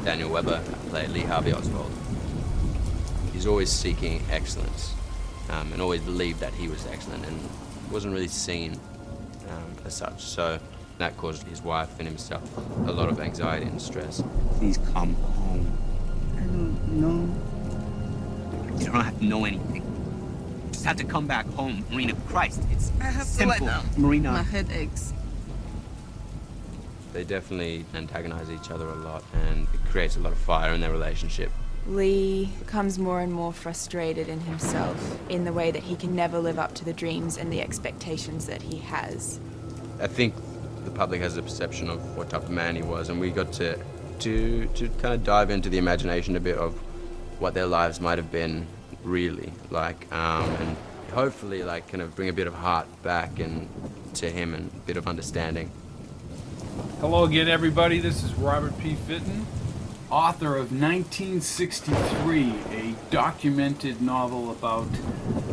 Daniel Webber played Lee Harvey Oswald. He's always seeking excellence, and always believed that he was excellent and wasn't really seen as such. So that caused his wife and himself a lot of anxiety and stress. Please come home. I don't know. You don't have to know anything. You just have to come back home, Marina. Christ, it's I have simple. to lie down. Marina. My head aches. They definitely antagonize each other a lot, and it creates a lot of fire in their relationship. Lee becomes more and more frustrated in himself in the way that he can never live up to the dreams and the expectations that he has. I think the public has a perception of what type of man he was, and we got to kind of dive into the imagination a bit of what their lives might have been really like, and hopefully like kind of bring a bit of heart back and to him and a bit of understanding. Hello again, everybody. This is Robert P. Fitton, author of 1963, a documented novel about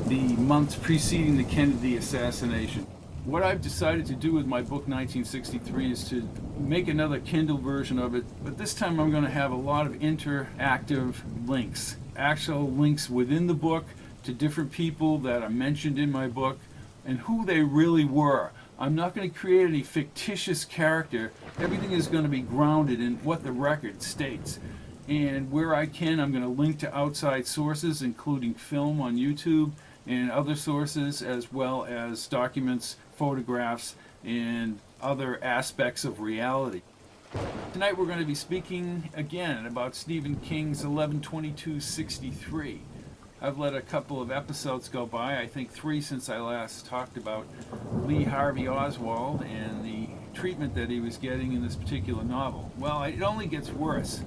the months preceding the Kennedy assassination. What I've decided to do with my book 1963 is to make another Kindle version of it, but this time I'm going to have a lot of interactive links, actual links within the book to different people that are mentioned in my book and who they really were. I'm not going to create any fictitious character. Everything is going to be grounded in what the record states. And where I can, I'm going to link to outside sources, including film on YouTube and other sources, as well as documents, photographs, and other aspects of reality. Tonight we're going to be speaking again about Stephen King's 11/22/63. I've let a couple of episodes go by, I think 3 since I last talked about Lee Harvey Oswald and the treatment that he was getting in this particular novel. Well, it only gets worse.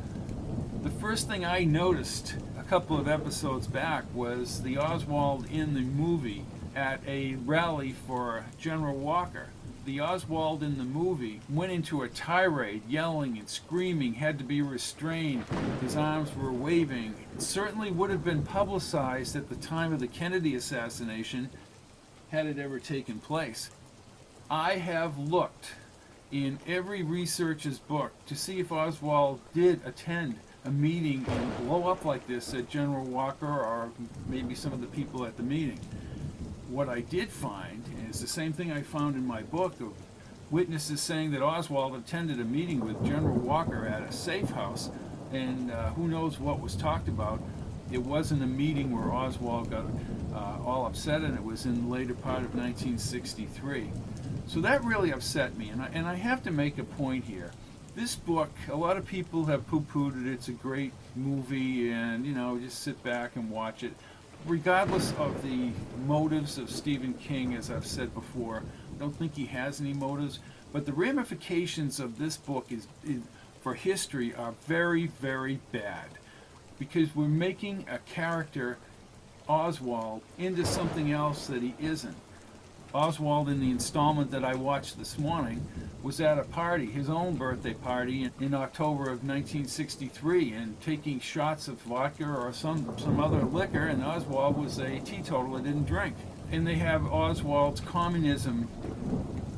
The first thing I noticed a couple of episodes back was the Oswald in the movie at a rally for General Walker. The Oswald in the movie went into a tirade, yelling and screaming, had to be restrained, his arms were waving. It certainly would have been publicized at the time of the Kennedy assassination had it ever taken place. I have looked in every researcher's book to see if Oswald did attend a meeting and blow up like this at General Walker or maybe some of the people at the meeting. What I did find is the same thing I found in my book of witnesses saying that Oswald attended a meeting with General Walker at a safe house, and who knows what was talked about. It wasn't a meeting where Oswald got all upset, and it was in the later part of 1963. So that really upset me, and I have to make a point here. This book, a lot of people have poo-pooed it. It's a great movie, and just sit back and watch it. Regardless of the motives of Stephen King, as I've said before, I don't think he has any motives, but the ramifications of this book for history are very, very bad, because we're making a character, Oswald, into something else that he isn't. Oswald, in the installment that I watched this morning, was at a party, his own birthday party in October of 1963, and taking shots of vodka or some other liquor, and Oswald was a teetotaler, didn't drink. And they have Oswald's communism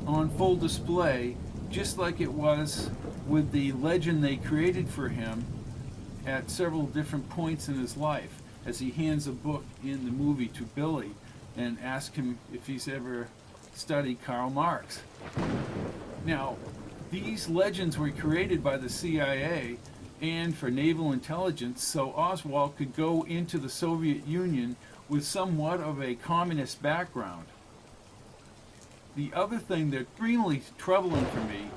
on full display, just like it was with the legend they created for him at several different points in his life, as he hands a book in the movie to Billy and asks him if he's ever studied Karl Marx. Now, these legends were created by the CIA and for naval intelligence, so Oswald could go into the Soviet Union with somewhat of a communist background. The other thing that's extremely troubling for me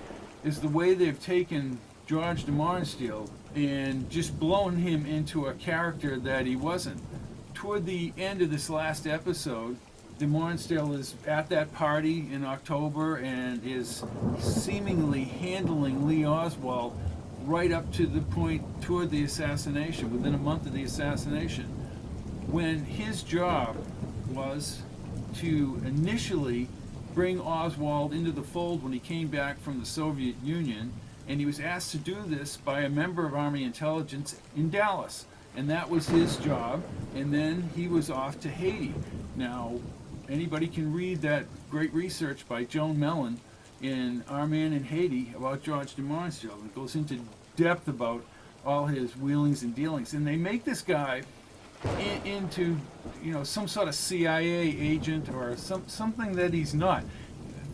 is the way they've taken George de Montesquieu and just blown him into a character that he wasn't. Toward the end of this last episode, de Montesquieu is at that party in October and is seemingly handling Lee Oswald right up to the point toward the assassination, within a month of the assassination, when his job was to initially bring Oswald into the fold when he came back from the Soviet Union, and he was asked to do this by a member of Army intelligence in Dallas, and that was his job, and then he was off to Haiti. Now, anybody can read that great research by Joan Mellon in Our Man in Haiti about George de Montesquieu. It goes into depth about all his wheelings and dealings, and they make this guy into, some sort of CIA agent or something that he's not.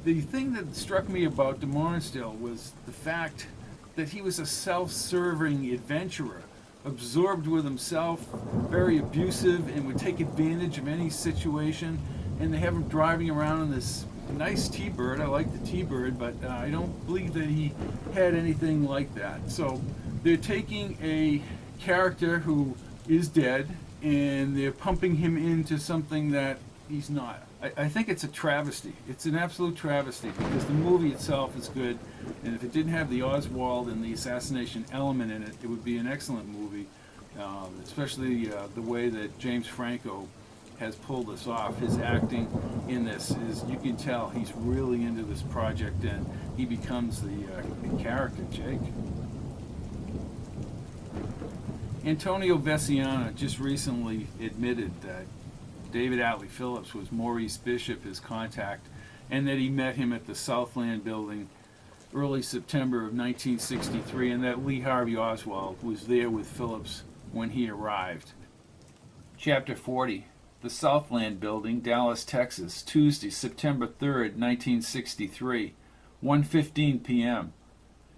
The thing that struck me about de Morensdale was the fact that he was a self-serving adventurer, absorbed with himself, very abusive, and would take advantage of any situation. And they have him driving around in this nice T-Bird. I like the T-Bird, but I don't believe that he had anything like that. So they're taking a character who is dead, and they're pumping him into something that he's not. I think it's a travesty. It's an absolute travesty, because the movie itself is good, and if it didn't have the Oswald and the assassination element in it, it would be an excellent movie, especially the way that James Franco has pulled this off. His acting in this is, you can tell he's really into this project, and he becomes the character, Jake. Antonio Veciana just recently admitted that David Atlee Phillips was Maurice Bishop, his contact, and that he met him at the Southland building early September of 1963, and that Lee Harvey Oswald was there with Phillips when he arrived. Chapter 40. The Southland building, Dallas, Texas, Tuesday, September 3rd, 1963, 1:15 p.m.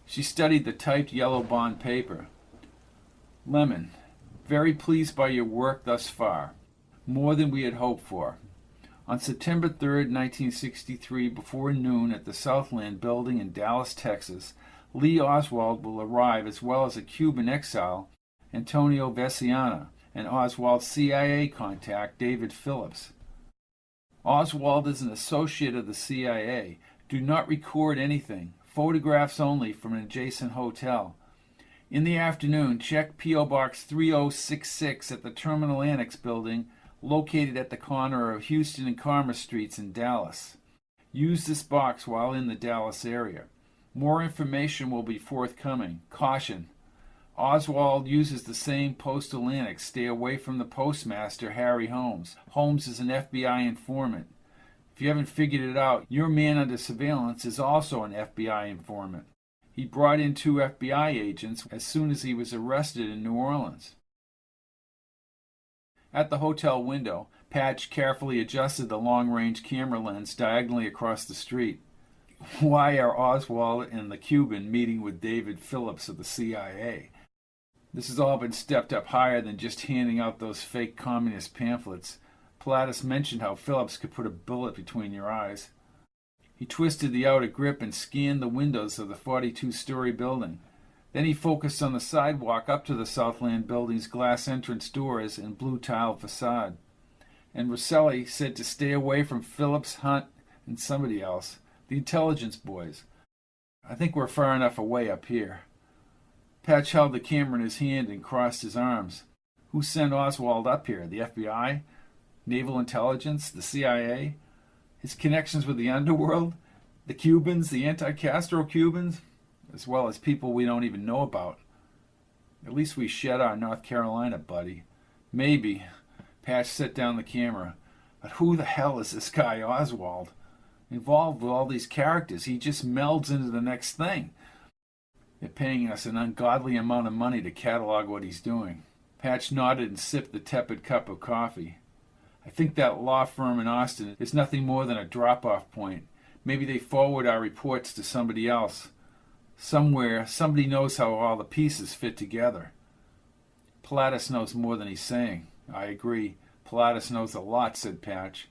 She studied the typed yellow bond paper. Lemon, very pleased by your work thus far. More than we had hoped for. On September 3rd, 1963, before noon at the Southland building in Dallas, Texas, Lee Oswald will arrive, as well as a Cuban exile, Antonio Veciana, and Oswald's CIA contact, David Phillips. Oswald is an associate of the CIA. Do not record anything. Photographs only from an adjacent hotel. In the afternoon, check P.O. Box 3066 at the Terminal Annex building, located at the corner of Houston and Commerce Streets in Dallas. Use this box while in the Dallas area. More information will be forthcoming. Caution. Oswald uses the same postal annex. Stay away from the postmaster, Harry Holmes. Holmes is an FBI informant. If you haven't figured it out, your man under surveillance is also an FBI informant. He brought in 2 FBI agents as soon as he was arrested in New Orleans. At the hotel window, Patch carefully adjusted the long-range camera lens diagonally across the street. Why are Oswald and the Cuban meeting with David Phillips of the CIA? This has all been stepped up higher than just handing out those fake communist pamphlets. Pilatus mentioned how Phillips could put a bullet between your eyes. He twisted the outer grip and scanned the windows of the 42-story building. Then he focused on the sidewalk up to the Southland building's glass entrance doors and blue tile facade. And Rosselli said to stay away from Phillips, Hunt, and somebody else, the intelligence boys. I think we're far enough away up here. Patch held the camera in his hand and crossed his arms. Who sent Oswald up here? The FBI? Naval Intelligence? The CIA? His connections with the underworld? The Cubans? The anti-Castro Cubans? As well as people we don't even know about. At least we shed our North Carolina buddy. Maybe. Patch set down the camera. But who the hell is this guy Oswald? Involved with all these characters, he just melds into the next thing. They're paying us an ungodly amount of money to catalog what he's doing. Patch nodded and sipped the tepid cup of coffee. I think that law firm in Austin is nothing more than a drop-off point. Maybe they forward our reports to somebody else. Somewhere, somebody knows how all the pieces fit together. Pilatus knows more than he's saying. I agree. Pilatus knows a lot, said Patch.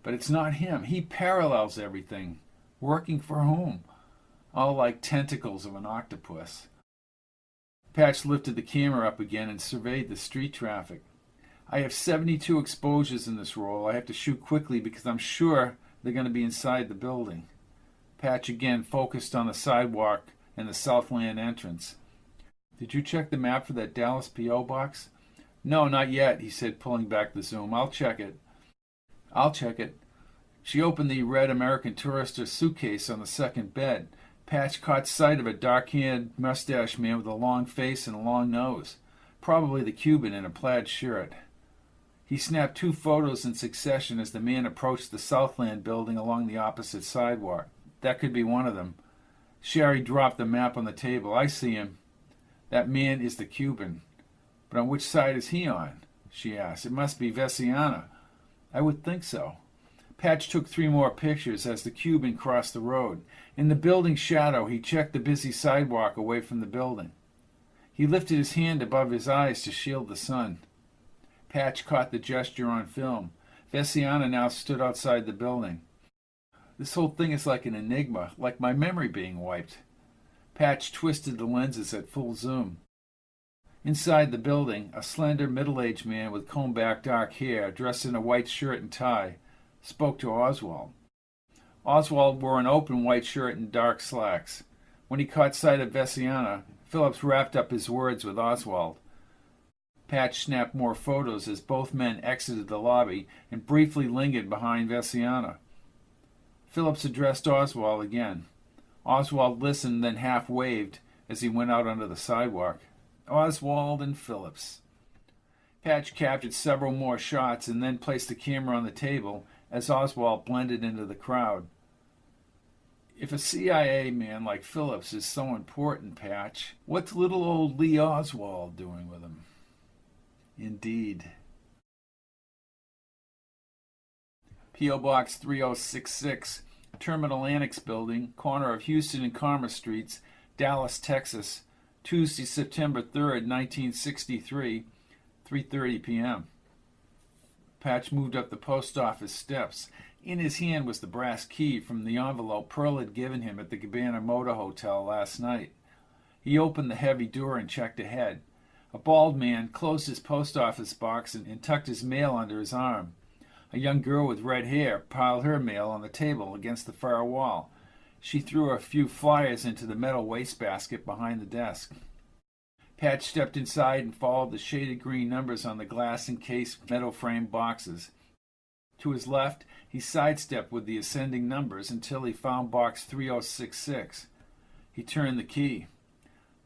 But it's not him. He parallels everything. Working for whom? All like tentacles of an octopus. Patch lifted the camera up again and surveyed the street traffic. I have 72 exposures in this roll. I have to shoot quickly because I'm sure they're going to be inside the building. Patch again focused on the sidewalk and the Southland entrance. Did you check the map for that Dallas P.O. box? No, not yet, he said, pulling back the zoom. I'll check it. She opened the red American Tourister suitcase on the second bed. Patch caught sight of a dark-haired, mustached man with a long face and a long nose. Probably the Cuban in a plaid shirt. He snapped 2 photos in succession as the man approached the Southland building along the opposite sidewalk. That could be one of them. Sherry dropped the map on the table. I see him. That man is the Cuban. But on which side is he on? She asked. It must be Vesiana. I would think so. Patch took 3 more pictures as the Cuban crossed the road. In the building's shadow, he checked the busy sidewalk away from the building. He lifted his hand above his eyes to shield the sun. Patch caught the gesture on film. Vesiana now stood outside the building. This whole thing is like an enigma, like my memory being wiped. Patch twisted the lenses at full zoom. Inside the building, a slender, middle-aged man with combed-back dark hair, dressed in a white shirt and tie, spoke to Oswald. Oswald wore an open white shirt and dark slacks. When he caught sight of Vesiana, Phillips wrapped up his words with Oswald. Patch snapped more photos as both men exited the lobby and briefly lingered behind Vesiana. Phillips addressed Oswald again. Oswald listened, then half waved as he went out onto the sidewalk. Oswald and Phillips. Patch captured several more shots and then placed the camera on the table as Oswald blended into the crowd. If a CIA man like Phillips is so important, Patch, what's little old Lee Oswald doing with him? Indeed. P.O. Box 3066, Terminal Annex Building, corner of Houston and Commerce Streets, Dallas, Texas, Tuesday, September 3rd, 1963, 3:30 p.m. Patch moved up the post office steps. In his hand was the brass key from the envelope Pearl had given him at the Cabana Motor Hotel last night. He opened the heavy door and checked ahead. A bald man closed his post office box and tucked his mail under his arm. A young girl with red hair piled her mail on the table against the far wall. She threw a few flyers into the metal wastebasket behind the desk. Patch stepped inside and followed the shaded green numbers on the glass-encased metal-framed boxes. To his left, he sidestepped with the ascending numbers until he found box 3066. He turned the key.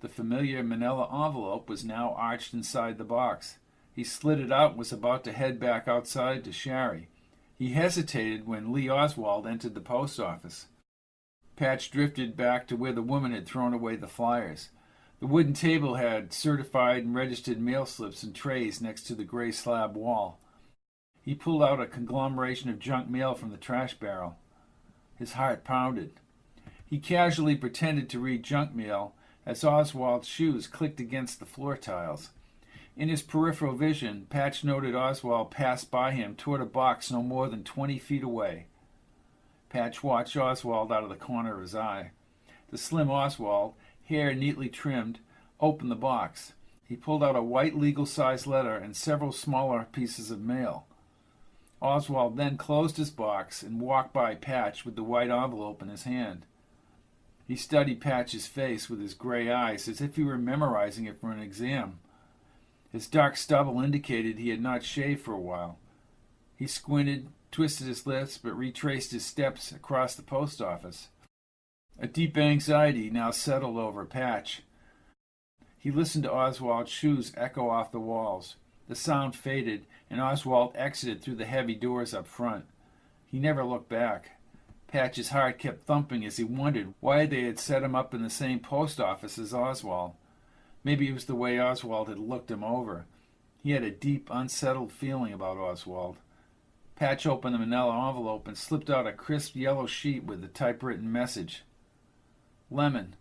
The familiar manila envelope was now arched inside the box. He slid it out and was about to head back outside to Shari. He hesitated when Lee Oswald entered the post office. Patch drifted back to where the woman had thrown away the flyers. The wooden table had certified and registered mail slips and trays next to the gray slab wall. He pulled out a conglomeration of junk mail from the trash barrel. His heart pounded. He casually pretended to read junk mail as Oswald's shoes clicked against the floor tiles. In his peripheral vision, Patch noted Oswald pass by him toward a box no more than 20 feet away. Patch watched Oswald out of the corner of his eye. The slim Oswald, hair neatly trimmed, opened the box. He pulled out a white legal-size letter and several smaller pieces of mail. Oswald then closed his box and walked by Patch with the white envelope in his hand. He studied Patch's face with his gray eyes as if he were memorizing it for an exam. His dark stubble indicated he had not shaved for a while. He squinted, twisted his lips, but retraced his steps across the post office. A deep anxiety now settled over Patch. He listened to Oswald's shoes echo off the walls. The sound faded, and Oswald exited through the heavy doors up front. He never looked back. Patch's heart kept thumping as he wondered why they had set him up in the same post office as Oswald. Maybe it was the way Oswald had looked him over. He had a deep, unsettled feeling about Oswald. Patch opened the manila envelope and slipped out a crisp yellow sheet with the typewritten message. Lemon,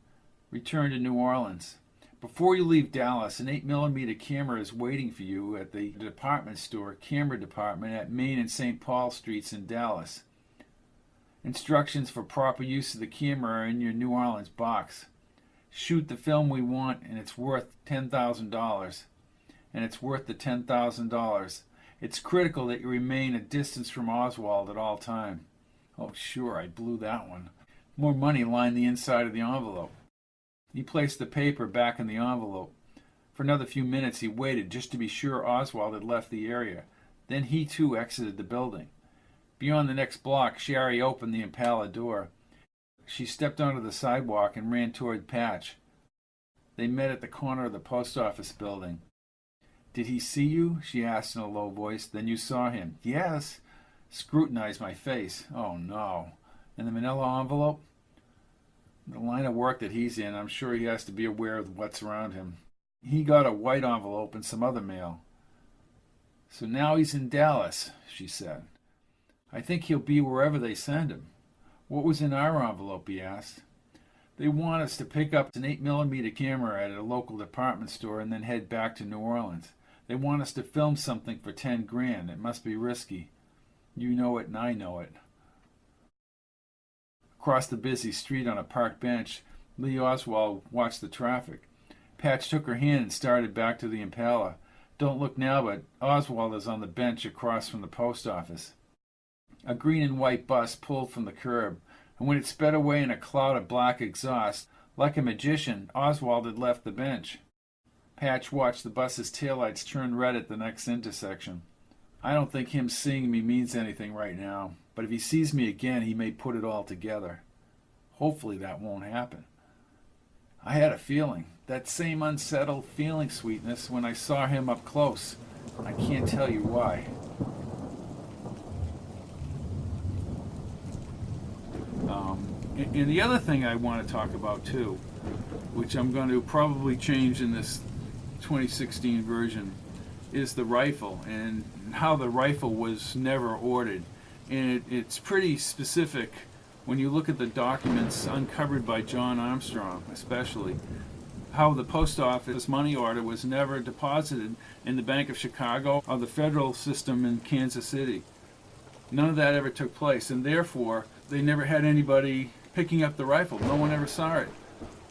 return to New Orleans. Before you leave Dallas, an 8mm camera is waiting for you at the department store camera department at Main and St. Paul Streets in Dallas. Instructions for proper use of the camera are in your New Orleans box. Shoot the film we want, and it's worth $10,000. And it's worth the $10,000. It's critical that you remain a distance from Oswald at all time. Oh, sure, I blew that one. More money lined the inside of the envelope. He placed the paper back in the envelope. For another few minutes he waited just to be sure Oswald had left the area. Then he too exited the building. Beyond the next block, Shari opened the Impala door. She stepped onto the sidewalk and ran toward Patch. They met at the corner of the post office building. Did he see you? She asked in a low voice. Then you saw him. Yes. Scrutinized my face. Oh no. And the manila envelope? The line of work that he's in, I'm sure he has to be aware of what's around him. He got a white envelope and some other mail. So now he's in Dallas, she said. I think he'll be wherever they send him. What was in our envelope, he asked. They want us to pick up an 8mm camera at a local department store and then head back to New Orleans. They want us to film something for 10 grand. It must be risky. You know it and I know it. Across the busy street on a park bench, Lee Oswald watched the traffic. Patch took her hand and started back to the Impala. Don't look now, but Oswald is on the bench across from the post office. A green and white bus pulled from the curb, and when it sped away in a cloud of black exhaust, like a magician, Oswald had left the bench. Patch watched the bus's taillights turn red at the next intersection. I don't think him seeing me means anything right now, but if he sees me again, he may put it all together. Hopefully that won't happen. I had a feeling, that same unsettled feeling sweetness when I saw him up close. I can't tell you why. And the other thing I want to talk about too, which I'm going to probably change in this 2016 version, is the rifle and how the rifle was never ordered. And it's pretty specific when you look at the documents uncovered by John Armstrong, especially, how the post office money order was never deposited in the Bank of Chicago or the federal system in Kansas City. None of that ever took place, and therefore they never had anybody picking up the rifle. No one ever saw it.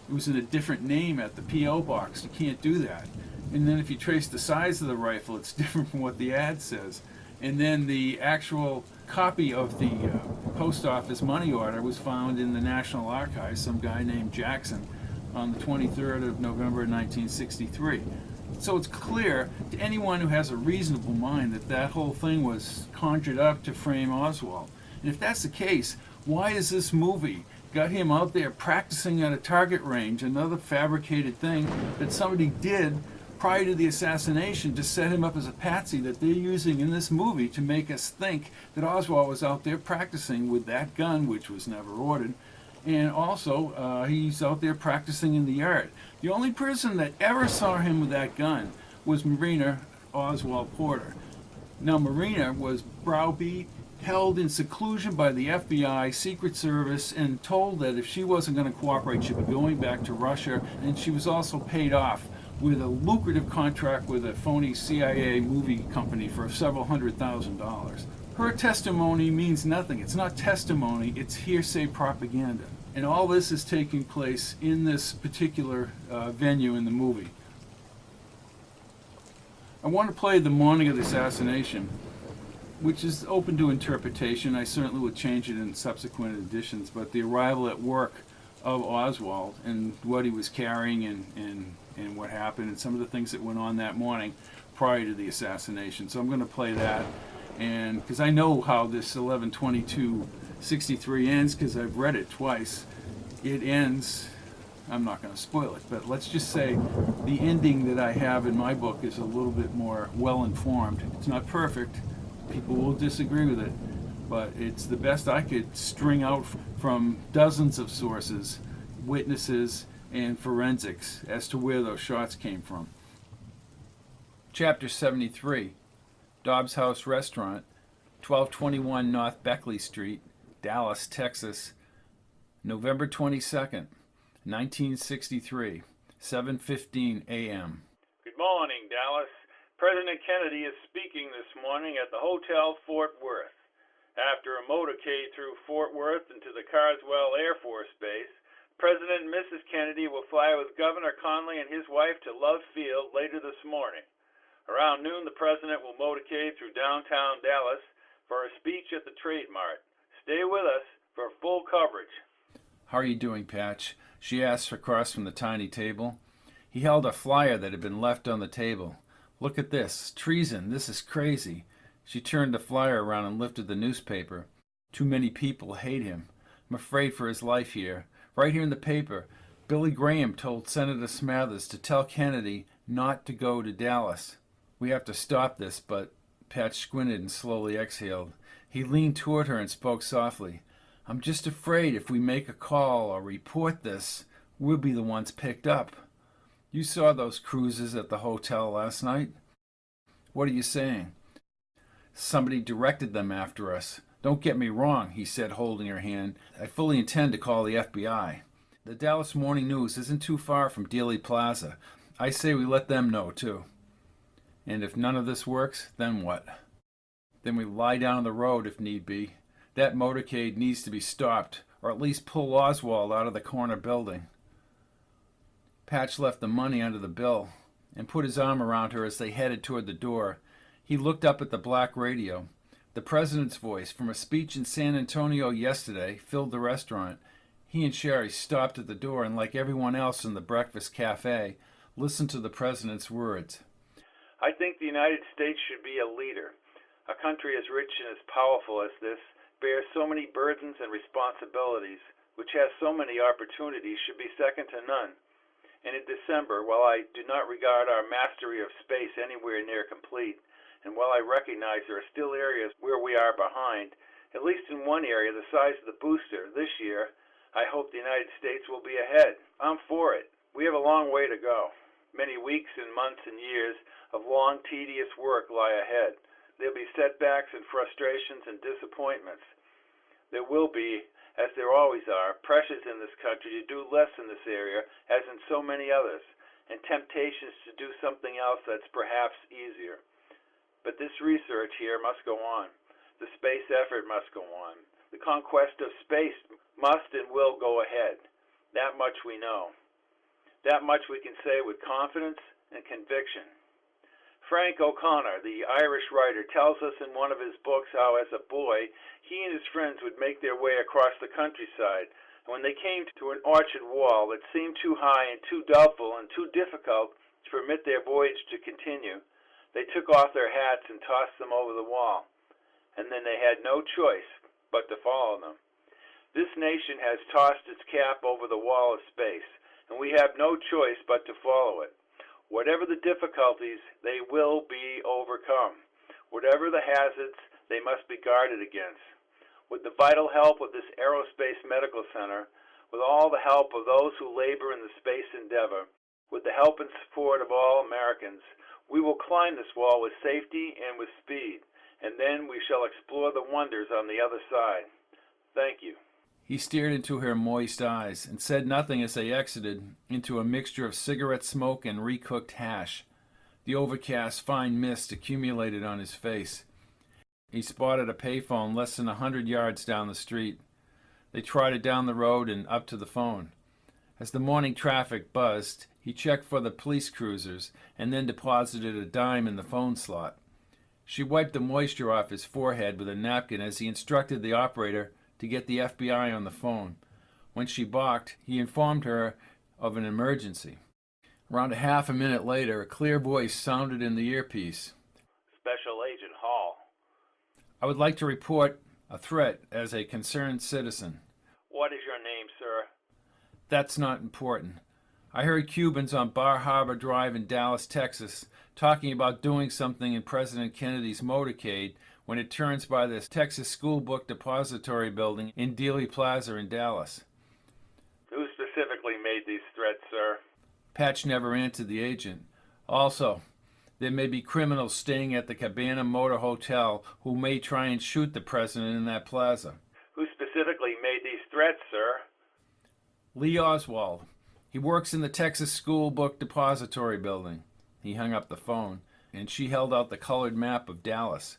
It was in a different name at the P.O. box. You can't do that. And then if you trace the size of the rifle, it's different from what the ad says. And then the actual copy of the post office money order was found in the National Archives, some guy named Jackson, on the 23rd of November 1963. So it's clear to anyone who has a reasonable mind that that whole thing was conjured up to frame Oswald. And if that's the case, why is this movie got him out there practicing at a target range, another fabricated thing that somebody did prior to the assassination to set him up as a patsy that they're using in this movie to make us think that Oswald was out there practicing with that gun, which was never ordered. And also, he's out there practicing in the yard. The only person that ever saw him with that gun was Marina Oswald Porter. Now, Marina was browbeat, held in seclusion by the FBI, Secret Service, and told that if she wasn't going to cooperate, she'd be going back to Russia. And she was also paid off with a lucrative contract with a phony CIA movie company for several $100,000. Her testimony means nothing. It's not testimony, it's hearsay propaganda. And all this is taking place in this particular venue in the movie. I want to play the morning of the assassination, which is open to interpretation. I certainly would change it in subsequent editions, but the arrival at work of Oswald and what he was carrying and what happened and some of the things that went on that morning prior to the assassination. So I'm going to play that, and because I know how this 11/22/63 ends because I've read it twice. It ends, I'm not going to spoil it, but let's just say the ending that I have in my book is a little bit more well-informed. It's not perfect. People will disagree with it, but it's the best I could string out from dozens of sources, witnesses, and forensics as to where those shots came from. Chapter 73, Dobbs House Restaurant, 1221 North Beckley Street, Dallas, Texas, November 22nd, 1963, 7:15 a.m. Good morning, Dallas. President Kennedy is speaking this morning at the Hotel Fort Worth. After a motorcade through Fort Worth into the Carswell Air Force Base, President and Mrs. Kennedy will fly with Governor Conley and his wife to Love Field later this morning. Around noon, the President will motorcade through downtown Dallas for a speech at the Trade Mart. Stay with us for full coverage. How are you doing, Patch? She asked across from the tiny table. He held a flyer that had been left on the table. Look at this. Treason. This is crazy. She turned the flyer around and lifted the newspaper. Too many people hate him. I'm afraid for his life here. Right here in the paper, Billy Graham told Senator Smathers to tell Kennedy not to go to Dallas. We have to stop this, but Patch squinted and slowly exhaled. He leaned toward her and spoke softly. I'm just afraid if we make a call or report this, we'll be the ones picked up. You saw those cruises at the hotel last night. What are you saying? Somebody directed them after us. Don't get me wrong, he said, holding her hand. I fully intend to call the FBI. The Dallas Morning News isn't too far from Dealey Plaza. I say we let them know, too. And if none of this works, then what? Then we lie down the road if need be. That motorcade needs to be stopped, or at least pull Oswald out of the corner building. Patch left the money under the bill and put his arm around her as they headed toward the door. He looked up at the black radio. The president's voice from a speech in San Antonio yesterday filled the restaurant. He and Sherry stopped at the door and, like everyone else in the breakfast cafe, listened to the president's words. I think the United States should be a leader. A country as rich and as powerful as this bears so many burdens and responsibilities, which has so many opportunities, should be second to none. And in December, while I do not regard our mastery of space anywhere near complete, and while I recognize there are still areas where we are behind, at least in one area, the size of the booster, this year, I hope the United States will be ahead. I'm for it. We have a long way to go. Many weeks and months and years of long, tedious work lie ahead. There'll be setbacks and frustrations and disappointments. There will be, as there always are, pressures in this country to do less in this area, as in so many others, and temptations to do something else that's perhaps easier. But this research here must go on. The space effort must go on. The conquest of space must and will go ahead. That much we know. That much we can say with confidence and conviction. Frank O'Connor, the Irish writer, tells us in one of his books how, as a boy, he and his friends would make their way across the countryside. And when they came to an orchard wall that seemed too high and too doubtful and too difficult to permit their voyage to continue, they took off their hats and tossed them over the wall. And then they had no choice but to follow them. This nation has tossed its cap over the wall of space, and we have no choice but to follow it. Whatever the difficulties, they will be overcome. Whatever the hazards, they must be guarded against. With the vital help of this aerospace medical center, with all the help of those who labor in the space endeavor, with the help and support of all Americans, we will climb this wall with safety and with speed, and then we shall explore the wonders on the other side. Thank you. He stared into her moist eyes and said nothing as they exited into a mixture of cigarette smoke and recooked hash. The overcast fine mist accumulated on his face. He spotted a payphone less than 100 yards down the street. They trotted down the road and up to the phone. As the morning traffic buzzed, he checked for the police cruisers and then deposited a dime in the phone slot. She wiped the moisture off his forehead with a napkin as he instructed the operator to get the FBI on the phone. When she balked, he informed her of an emergency. Around a half a minute later, a clear voice sounded in the earpiece. Special Agent Hall. I would like to report a threat as a concerned citizen. What is your name, sir? That's not important. I heard Cubans on Bar Harbor Drive in Dallas, Texas, talking about doing something in President Kennedy's motorcade when it turns by the Texas School Book Depository building in Dealey Plaza in Dallas. Who specifically made these threats, sir? Patch never answered the agent. Also, there may be criminals staying at the Cabana Motor Hotel who may try and shoot the president in that plaza. Who specifically made these threats, sir? Lee Oswald. He works in the Texas School Book Depository building. He hung up the phone, and she held out the colored map of Dallas.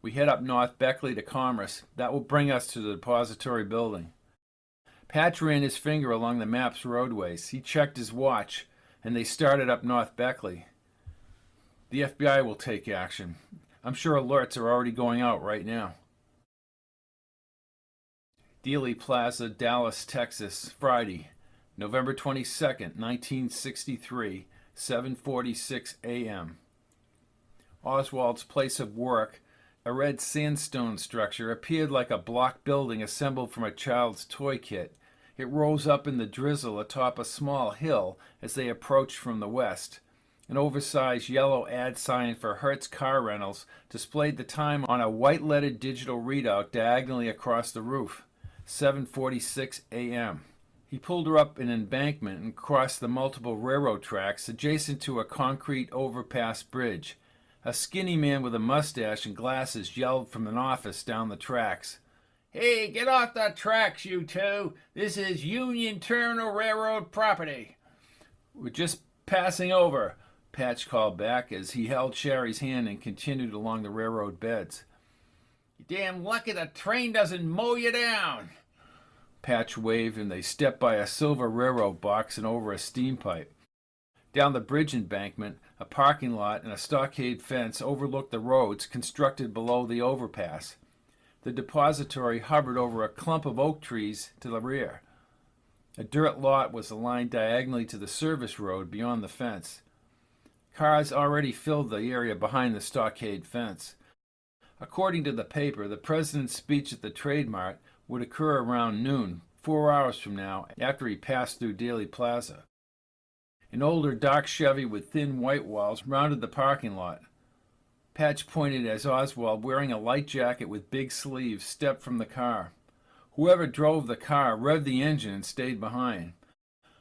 We head up North Beckley to Commerce. That will bring us to the depository building. Patch ran his finger along the map's roadways. He checked his watch, and they started up North Beckley. The FBI will take action. I'm sure alerts are already going out right now. Dealey Plaza, Dallas, Texas, Friday, November 22nd, 1963, 7:46 a.m. Oswald's place of work, a red sandstone structure, appeared like a block building assembled from a child's toy kit. It rose up in the drizzle atop a small hill as they approached from the west. An oversized yellow ad sign for Hertz car rentals displayed the time on a white-lettered digital readout diagonally across the roof, 7:46 a.m. He pulled her up an embankment and crossed the multiple railroad tracks adjacent to a concrete overpass bridge. A skinny man with a mustache and glasses yelled from an office down the tracks. "Hey, get off the tracks, you two! This is Union Terminal Railroad property." "We're just passing over," Patch called back as he held Sherry's hand and continued along the railroad beds. "You're damn lucky the train doesn't mow you down." Patch waved and they stepped by a silver railroad box and over a steam pipe. Down the bridge embankment, a parking lot and a stockade fence overlooked the roads constructed below the overpass. The depository hovered over a clump of oak trees to the rear. A dirt lot was aligned diagonally to the service road beyond the fence. Cars already filled the area behind the stockade fence. According to the paper, the president's speech at the Trade Mart would occur around noon, 4 hours from now, after he passed through Dealey Plaza. An older dark Chevy with thin white walls rounded the parking lot. Patch pointed as Oswald, wearing a light jacket with big sleeves, stepped from the car. Whoever drove the car revved the engine and stayed behind.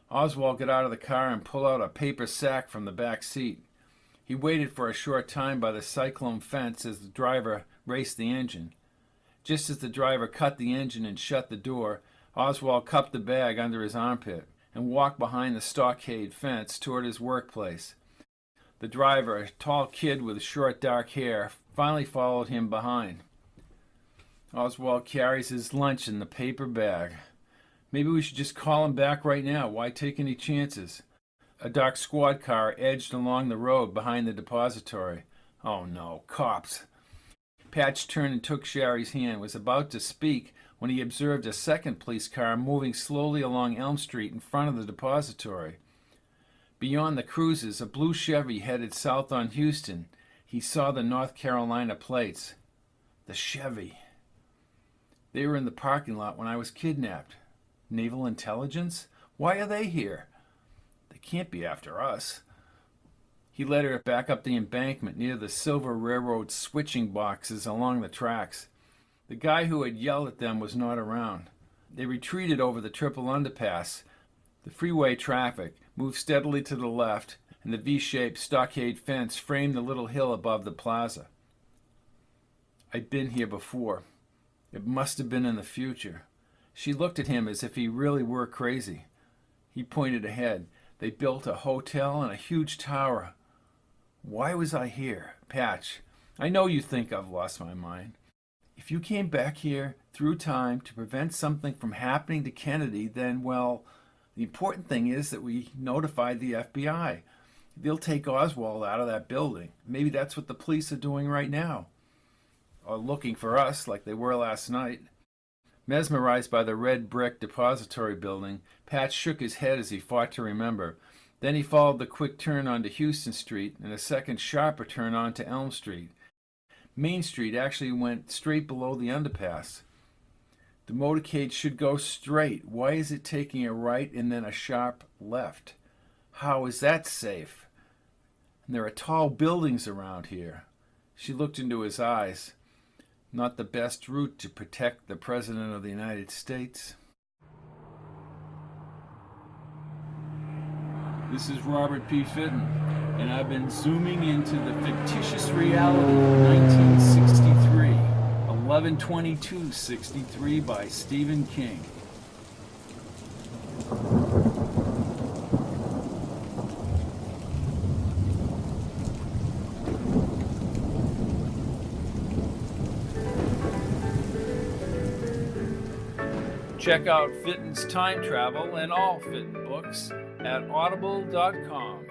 Oswald got out of the car and pulled out a paper sack from the back seat. He waited for a short time by the cyclone fence as the driver raced the engine. Just as the driver cut the engine and shut the door, Oswald cupped the bag under his armpit and walked behind the stockade fence toward his workplace. The driver, a tall kid with short dark hair, finally followed him behind. Oswald carries his lunch in the paper bag. Maybe we should just call him back right now. Why take any chances? A dark squad car edged along the road behind the depository. Oh no, cops. Patch turned and took Sherry's hand, was about to speak when he observed a second police car moving slowly along Elm Street in front of the depository. Beyond the cruises, a blue Chevy headed south on Houston. He saw the North Carolina plates. The Chevy. They were in the parking lot when I was kidnapped. Naval intelligence? Why are they here? They can't be after us. He led her back up the embankment near the silver railroad switching boxes along the tracks. The guy who had yelled at them was not around. They retreated over the triple underpass. The freeway traffic moved steadily to the left, and the V-shaped stockade fence framed the little hill above the plaza. I'd been here before. It must have been in the future. She looked at him as if he really were crazy. He pointed ahead. They built a hotel and a huge tower. Why was I here? Patch, I know you think I've lost my mind. If you came back here through time to prevent something from happening to Kennedy, then, well, the important thing is that we notified the FBI. They'll take Oswald out of that building. Maybe that's what the police are doing right now. Or looking for us like they were last night. Mesmerized by the red brick depository building, Patch shook his head as he fought to remember. Then he followed the quick turn onto Houston Street and a second sharper turn onto Elm Street. Main Street actually went straight below the underpass. The motorcade should go straight. Why is it taking a right and then a sharp left? How is that safe? And there are tall buildings around here. She looked into his eyes. Not the best route to protect the President of the United States. This is Robert P. Fitton, and I've been zooming into the fictitious reality of 1963, 11/22/63 by Stephen King. Check out Fitton's Time Travel and all Fitton books at audible.com.